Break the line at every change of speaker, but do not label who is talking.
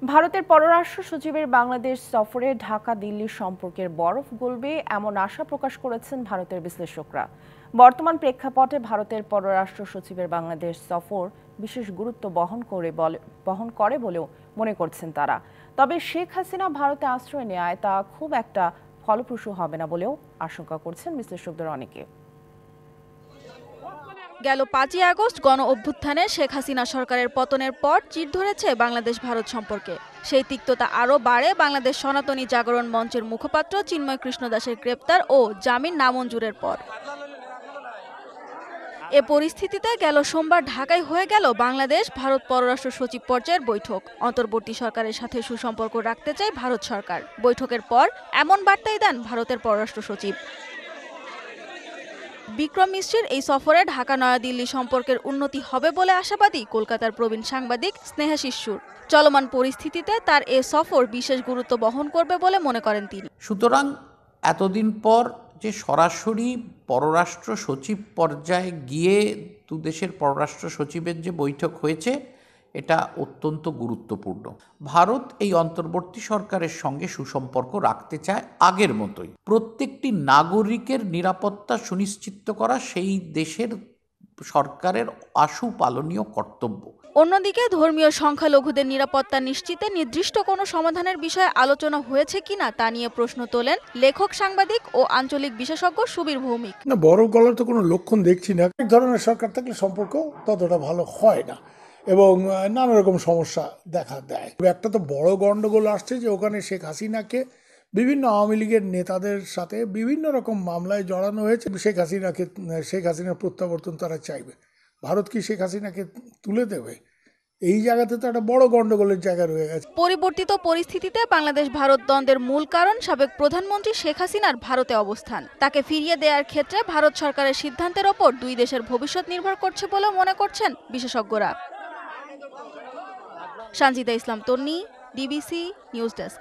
ভারতের পররাষ্ট্র সচিবের বাংলাদেশ সফরে ঢাকা দিল্লি সম্পর্কের বরফ গলবে এমন আশা প্রকাশ করেছেন ভারতের বিশ্লেষকরা। বর্তমান প্রেক্ষাপটে ভারতের পররাষ্ট্র সচিবের বাংলাদেশ সফর বিশেষ গুরুত্ব বহন করে বলেও মনে করছেন তারা। তবে শেখ হাসিনা ভারতে আশ্রয় নেয় তা খুব একটা ফলপ্রসূ হবে না বলেও আশঙ্কা করছেন বিশ্লেষকদের অনেকে।
গেল 5ই আগস্ট গণ অভ্যুত্থানে শেখ হাসিনা সরকারের পতনের পর চির ধরেছে বাংলাদেশ ভারত সম্পর্কে। সেই তিক্ততা আরও বাড়ে বাংলাদেশ সনাতনী জাগরণ মঞ্চের মুখপাত্র চিন্ময় কৃষ্ণ দাসের গ্রেপ্তার ও জামিন নামঞ্জুরের পর। এ পরিস্থিতিতে গেল সোমবার ঢাকায় হয়ে গেল বাংলাদেশ ভারত পররাষ্ট্র সচিব পর্যায়ের বৈঠক। অন্তর্বর্তী সরকারের সাথে সুসম্পর্ক রাখতে চায় ভারত সরকার। বৈঠকের পর এমন বার্তাই দেন ভারতের পররাষ্ট্র সচিব। বিক্রম মিশ্রের এই সফরে ঢাকা নয়াদিল্লি সম্পর্কের উন্নতি হবে বলে আশাবাদী কলকাতার প্রবীণ সাংবাদিক স্নেহাশিস সুর। চলমান পরিস্থিতিতে তার এ সফর বিশেষ গুরুত্ব বহন করবে বলে মনে করেন তিনি।
সুতরাং এতদিন পর যে সরাসরি পররাষ্ট্র সচিব পর্যায়ে গিয়ে দু দেশের পররাষ্ট্র সচিবের যে বৈঠক হয়েছে, এটা অত্যন্ত গুরুত্বপূর্ণ। ভারত এই অন্তর্বর্তী সরকারের সঙ্গে সুসম্পর্ক রাখতে চায় আগের মতোই। প্রত্যেকটি নাগরিকের নিরাপত্তা সুনিশ্চিত করা সেই দেশের সরকারের আশু পালনীয় কর্তব্য।
অন্যদিকে ধর্মীয় সংখ্যালঘুদের নিরাপত্তা নিশ্চিতে নির্দিষ্ট কোনো সমাধানের বিষয়ে আলোচনা হয়েছে কিনা তা নিয়ে প্রশ্ন তোলেন লেখক, সাংবাদিক ও আঞ্চলিক বিশেষজ্ঞ সুবীর ভৌমিক।
না, বড় গলার তো কোনো লক্ষণ দেখছি না। এক ধরনের সরকার থাকলে সম্পর্ক ততটা ভালো হয় না এবং নানা রকম সমস্যা দেখা দেয়। একটা তো বড় গন্ডগোল আসছে যে ওখানে শেখ হাসিনাকে বিভিন্ন আওয়ামী লীগের নেতাদের সাথে বিভিন্ন রকম মামলায় জড়ানো হয়েছে। শেখ হাসিনার প্রত্যাবর্তন তারা চাইবে। ভারত কি শেখ হাসিনাকে তুলে দেবে? এই জায়গাতে তো একটা বড় গন্ডগোলের জায়গা রয়ে গেছে।
পরিবর্তিত পরিস্থিতিতে বাংলাদেশ ভারত দ্বন্দ্বের মূল কারণ সাবেক প্রধানমন্ত্রী শেখ হাসিনার ভারতে অবস্থান। তাকে ফিরিয়ে দেওয়ার ক্ষেত্রে ভারত সরকারের সিদ্ধান্তের ওপর দুই দেশের ভবিষ্যৎ নির্ভর করছে বলে মনে করছেন বিশেষজ্ঞরা। সানজিদা ইসলাম তন্নি, ডিবিসি নিউজ ডেস্ক।